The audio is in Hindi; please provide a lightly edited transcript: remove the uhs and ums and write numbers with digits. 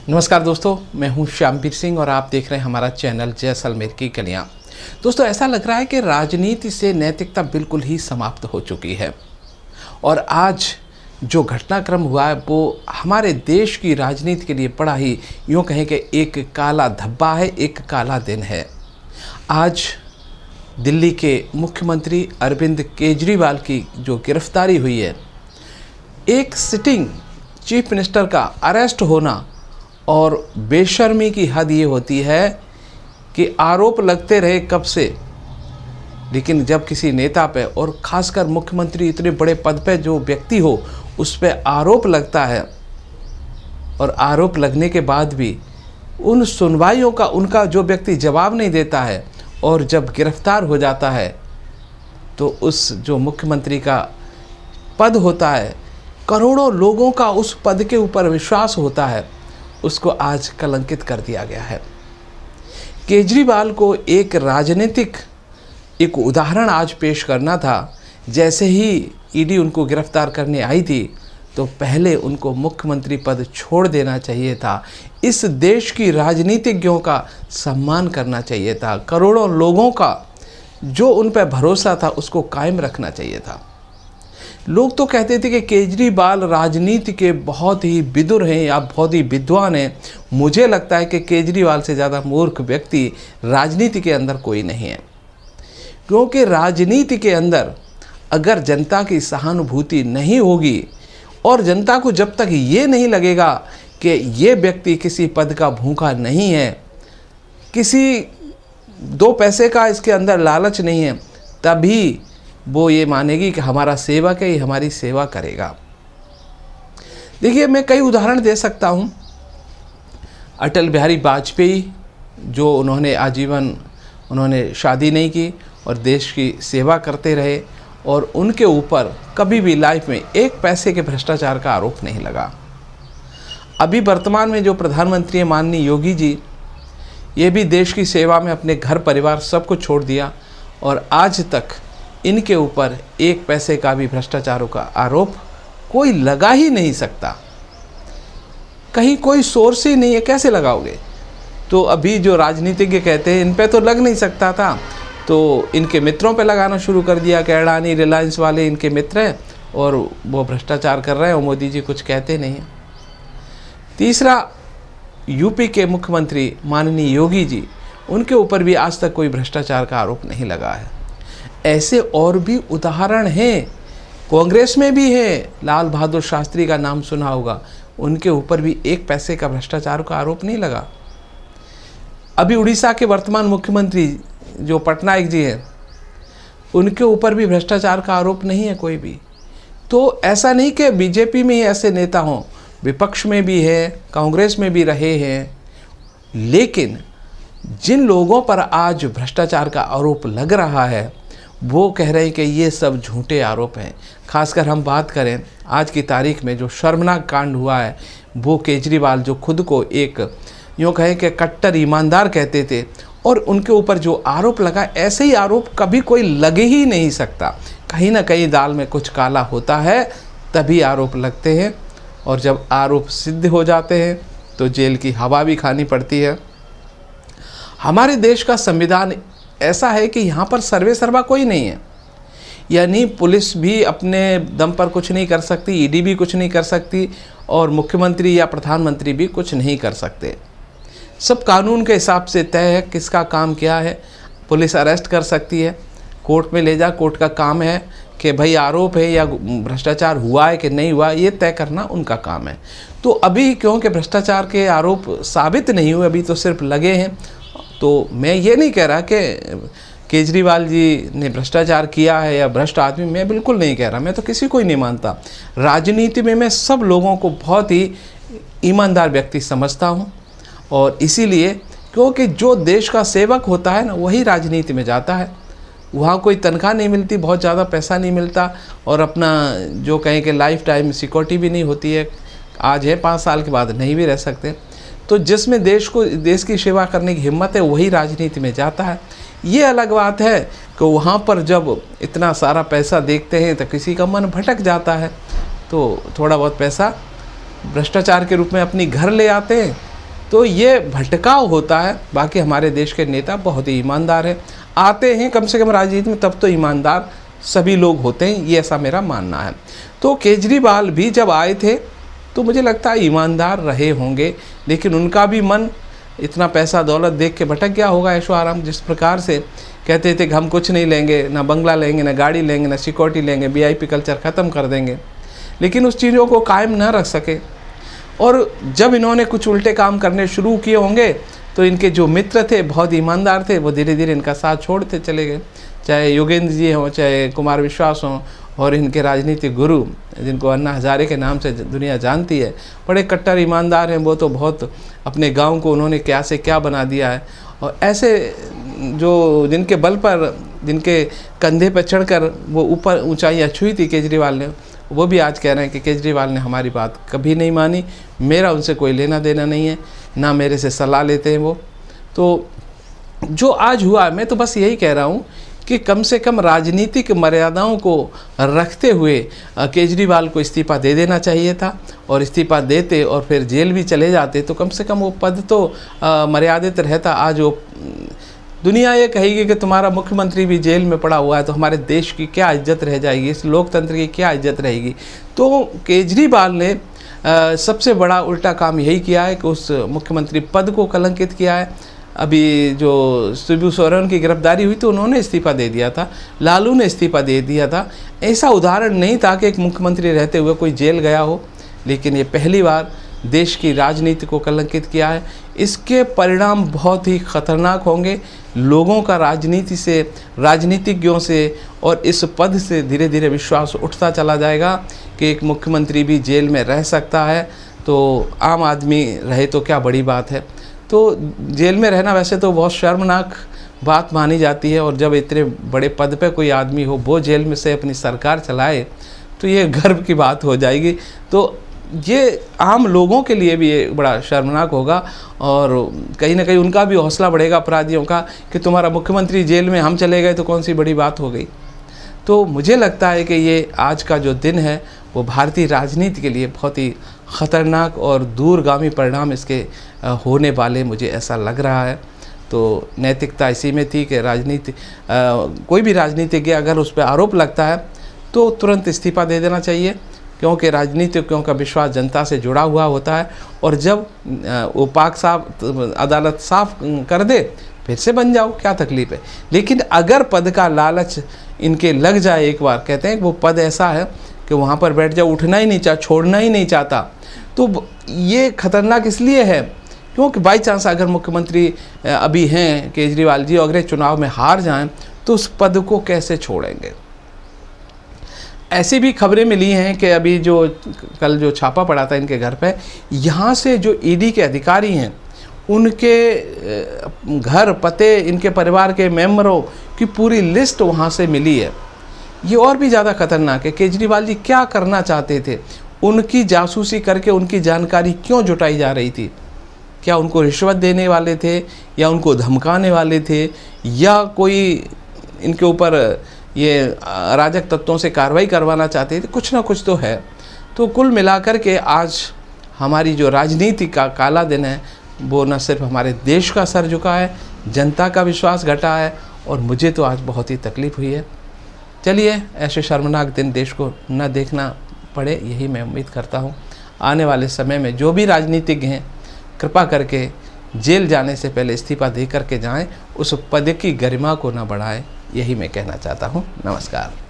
नमस्कार दोस्तों, मैं हूं श्यामवीर सिंह और आप देख रहे हैं हमारा चैनल जैसलमेर की कलियां। दोस्तों, ऐसा लग रहा है कि राजनीति से नैतिकता बिल्कुल ही समाप्त हो चुकी है और आज जो घटनाक्रम हुआ है वो हमारे देश की राजनीति के लिए बड़ा ही यूँ कहें कि एक काला धब्बा है, एक काला दिन है। आज दिल्ली के मुख्यमंत्री अरविंद केजरीवाल की जो गिरफ्तारी हुई है, एक सिटिंग चीफ मिनिस्टर का अरेस्ट होना और बेशर्मी की हद ये होती है कि आरोप लगते रहे कब से, लेकिन जब किसी नेता पे और ख़ासकर मुख्यमंत्री इतने बड़े पद पे जो व्यक्ति हो उस पे आरोप लगता है और आरोप लगने के बाद भी उन सुनवाइयों का उनका जो व्यक्ति जवाब नहीं देता है और जब गिरफ्तार हो जाता है तो उस जो मुख्यमंत्री का पद होता है, करोड़ों लोगों का उस पद के ऊपर विश्वास होता है, उसको आज कलंकित कर दिया गया है। केजरीवाल को एक राजनीतिक एक उदाहरण आज पेश करना था। जैसे ही ईडी उनको गिरफ्तार करने आई थी तो पहले उनको मुख्यमंत्री पद छोड़ देना चाहिए था। इस देश की राजनीतिज्ञों का सम्मान करना चाहिए था। करोड़ों लोगों का जो उन पर भरोसा था उसको कायम रखना चाहिए था। लोग तो कहते थे कि केजरीवाल राजनीति के बहुत ही विदुर हैं या बहुत ही विद्वान हैं। मुझे लगता है कि केजरीवाल से ज़्यादा मूर्ख व्यक्ति राजनीति के अंदर कोई नहीं है, क्योंकि राजनीति के अंदर अगर जनता की सहानुभूति नहीं होगी और जनता को जब तक ये नहीं लगेगा कि ये व्यक्ति किसी पद का भूखा नहीं है, किसी दो पैसे का इसके अंदर लालच नहीं है, तभी वो ये मानेगी कि हमारा सेवक है, ये हमारी सेवा करेगा। देखिए, मैं कई उदाहरण दे सकता हूँ। अटल बिहारी वाजपेयी, जो उन्होंने आजीवन उन्होंने शादी नहीं की और देश की सेवा करते रहे और उनके ऊपर कभी भी लाइफ में एक पैसे के भ्रष्टाचार का आरोप नहीं लगा। अभी वर्तमान में जो प्रधानमंत्री हैं माननीय योगी जी, ये भी देश की सेवा में अपने घर परिवार सब कुछ छोड़ दिया और आज तक इनके ऊपर एक पैसे का भी भ्रष्टाचारों का आरोप कोई लगा ही नहीं सकता। कहीं कोई सोर्स ही नहीं है, कैसे लगाओगे? तो अभी जो राजनीतिज्ञ कहते हैं इन पे तो लग नहीं सकता था, तो इनके मित्रों पे लगाना शुरू कर दिया कि अडानी रिलायंस वाले इनके मित्र हैं और वो भ्रष्टाचार कर रहे हैं और मोदी जी कुछ कहते नहीं हैं। तीसरा, यूपी के मुख्यमंत्री माननीय योगी जी, उनके ऊपर भी आज तक कोई भ्रष्टाचार का आरोप नहीं लगा है। ऐसे और भी उदाहरण हैं। कांग्रेस में भी है, लाल बहादुर शास्त्री का नाम सुना होगा, उनके ऊपर भी एक पैसे का भ्रष्टाचार का आरोप नहीं लगा। अभी उड़ीसा के वर्तमान मुख्यमंत्री जो पटनायक जी हैं, उनके ऊपर भी भ्रष्टाचार का आरोप नहीं है कोई भी। तो ऐसा नहीं कि बीजेपी में ही ऐसे नेता हों, विपक्ष में भी है, कांग्रेस में भी रहे हैं, लेकिन जिन लोगों पर आज भ्रष्टाचार का आरोप लग रहा है वो कह रहे हैं कि ये सब झूठे आरोप हैं। खासकर हम बात करें आज की तारीख में जो शर्मनाक कांड हुआ है, वो केजरीवाल जो खुद को एक यूँ कहें कि कट्टर ईमानदार कहते थे और उनके ऊपर जो आरोप लगा, ऐसे ही आरोप कभी कोई लगे ही नहीं सकता। कहीं ना कहीं दाल में कुछ काला होता है तभी आरोप लगते हैं और जब आरोप सिद्ध हो जाते हैं तो जेल की हवा भी खानी पड़ती है। हमारे देश का संविधान ऐसा है कि यहाँ पर सर्वे सर्वा कोई नहीं है, यानी पुलिस भी अपने दम पर कुछ नहीं कर सकती, ईडी भी कुछ नहीं कर सकती और मुख्यमंत्री या प्रधानमंत्री भी कुछ नहीं कर सकते। सब कानून के हिसाब से तय है किसका काम क्या है। पुलिस अरेस्ट कर सकती है, कोर्ट में ले जा, कोर्ट का काम है कि भाई आरोप है या भ्रष्टाचार हुआ है कि नहीं हुआ, ये तय करना उनका काम है। तो अभी क्योंकि भ्रष्टाचार के आरोप साबित नहीं हुए, अभी तो सिर्फ लगे हैं, तो मैं ये नहीं कह रहा कि केजरीवाल जी ने भ्रष्टाचार किया है या भ्रष्ट आदमी, मैं बिल्कुल नहीं कह रहा। मैं तो किसी को ही नहीं मानता। राजनीति में मैं सब लोगों को बहुत ही ईमानदार व्यक्ति समझता हूँ और इसीलिए क्योंकि जो देश का सेवक होता है ना, वही राजनीति में जाता है। वहाँ कोई तनख्वाह नहीं मिलती, बहुत ज़्यादा पैसा नहीं मिलता और अपना जो कहें कि लाइफ टाइम सिक्योरिटी भी नहीं होती है। आज है, 5 साल के बाद नहीं भी रह सकते। तो जिसमें देश की सेवा करने की हिम्मत है वही राजनीति में जाता है। ये अलग बात है कि वहाँ पर जब इतना सारा पैसा देखते हैं तो किसी का मन भटक जाता है, तो थोड़ा बहुत पैसा भ्रष्टाचार के रूप में अपनी घर ले आते हैं तो ये भटकाव होता है। बाकी हमारे देश के नेता बहुत ही ईमानदार हैं, आते हैं कम से कम राजनीति में तब तो ईमानदार सभी लोग होते हैं, ये ऐसा मेरा मानना है। तो केजरीवाल भी जब आए थे तो मुझे लगता है ईमानदार रहे होंगे, लेकिन उनका भी मन इतना पैसा दौलत देख के भटक गया होगा। ऐशो आराम जिस प्रकार से कहते थे कि हम कुछ नहीं लेंगे, ना बंगला लेंगे, ना गाड़ी लेंगे, ना सिक्योरिटी लेंगे, VIP कल्चर ख़त्म कर देंगे, लेकिन उस चीज़ों को कायम न रख सके। और जब इन्होंने कुछ उल्टे काम करने शुरू किए होंगे तो इनके जो मित्र थे बहुत ईमानदार थे, वो धीरे धीरे इनका साथ छोड़ते चले गए, चाहे योगेंद्र जी हों, चाहे कुमार विश्वास हों, और इनके राजनीतिक गुरु जिनको अन्ना हजारे के नाम से दुनिया जानती है, बड़े कट्टर ईमानदार हैं। वो तो बहुत अपने गांव को उन्होंने क्या से क्या बना दिया है। और ऐसे जो जिनके बल पर, जिनके कंधे पर चढ़कर वो ऊपर ऊंचाइयां छुई थी केजरीवाल ने, वो भी आज कह रहे हैं कि केजरीवाल ने हमारी बात कभी नहीं मानी, मेरा उनसे कोई लेना देना नहीं है, ना मेरे से सलाह लेते हैं वो। तो जो आज हुआ, मैं तो बस यही कह रहा हूँ कि कम से कम राजनीतिक मर्यादाओं को रखते हुए केजरीवाल को इस्तीफ़ा दे देना चाहिए था, और इस्तीफ़ा देते और फिर जेल भी चले जाते तो कम से कम वो पद तो मर्यादित रहता। आज वो दुनिया ये कहेगी कि तुम्हारा मुख्यमंत्री भी जेल में पड़ा हुआ है, तो हमारे देश की क्या इज्जत रह जाएगी, इस लोकतंत्र की क्या इज्जत रहेगी। तो केजरीवाल ने सबसे बड़ा उल्टा काम यही किया है कि उस मुख्यमंत्री पद को कलंकित किया है। अभी जो शिबू सोरेन की गिरफ्तारी हुई तो उन्होंने इस्तीफ़ा दे दिया था, लालू ने इस्तीफ़ा दे दिया था। ऐसा उदाहरण नहीं था कि एक मुख्यमंत्री रहते हुए कोई जेल गया हो, लेकिन ये पहली बार देश की राजनीति को कलंकित किया है। इसके परिणाम बहुत ही खतरनाक होंगे। लोगों का राजनीति से, राजनीतिज्ञों से और इस पद से धीरे धीरे विश्वास उठता चला जाएगा कि एक मुख्यमंत्री भी जेल में रह सकता है, तो आम आदमी रहे तो क्या बड़ी बात है। तो जेल में रहना वैसे तो बहुत शर्मनाक बात मानी जाती है, और जब इतने बड़े पद पे कोई आदमी हो वो जेल में से अपनी सरकार चलाए तो ये गर्व की बात हो जाएगी। तो ये आम लोगों के लिए भी ये बड़ा शर्मनाक होगा, और कहीं ना कहीं उनका भी हौसला बढ़ेगा अपराधियों का कि तुम्हारा मुख्यमंत्री जेल में, हम चले गए तो कौन सी बड़ी बात हो गई। तो मुझे लगता है कि ये आज का जो दिन है वो भारतीय राजनीति के लिए बहुत ही ख़तरनाक और दूरगामी परिणाम इसके होने वाले, मुझे ऐसा लग रहा है। तो नैतिकता इसी में थी कि राजनीति, कोई भी राजनीतिज्ञ अगर उस पर आरोप लगता है तो तुरंत इस्तीफ़ा दे देना चाहिए, क्योंकि राजनीतिज्ञों का विश्वास जनता से जुड़ा हुआ होता है। और जब वो पाक साफ अदालत साफ कर दे फिर से बन जाओ, क्या तकलीफ़ है। लेकिन अगर पद का लालच इनके लग जाए एक बार, कहते हैं कि वो पद ऐसा है कि वहाँ पर बैठ जाओ, उठना ही नहीं चाहता, छोड़ना ही नहीं चाहता, तो ये खतरनाक इसलिए है क्योंकि बाई चांस अगर मुख्यमंत्री अभी हैं केजरीवाल जी, अगर चुनाव में हार जाएं तो उस पद को कैसे छोड़ेंगे। ऐसी भी खबरें मिली हैं कि अभी जो कल जो छापा पड़ा था इनके घर पे, यहाँ से जो ED के अधिकारी हैं उनके घर पते, इनके परिवार के मेंबरों की पूरी लिस्ट वहाँ से मिली है। ये और भी ज़्यादा खतरनाक है। केजरीवाल जी क्या करना चाहते थे, उनकी जासूसी करके उनकी जानकारी क्यों जुटाई जा रही थी। क्या उनको रिश्वत देने वाले थे, या उनको धमकाने वाले थे, या कोई इनके ऊपर ये अराजक तत्वों से कार्रवाई करवाना चाहते थे, कुछ ना कुछ तो है। तो कुल मिलाकर के आज हमारी जो राजनीति का काला दिन है वो न सिर्फ हमारे देश का सर झुका है, जनता का विश्वास घटा है, और मुझे तो आज बहुत ही तकलीफ़ हुई है। चलिए, ऐसे शर्मनाक दिन देश को न देखना पड़े, यही मैं उम्मीद करता हूँ। आने वाले समय में जो भी राजनीतिज्ञ हैं कृपा करके जेल जाने से पहले इस्तीफ़ा दे करके जाएं, उस पद की गरिमा को न बढ़ाएं, यही मैं कहना चाहता हूँ। नमस्कार।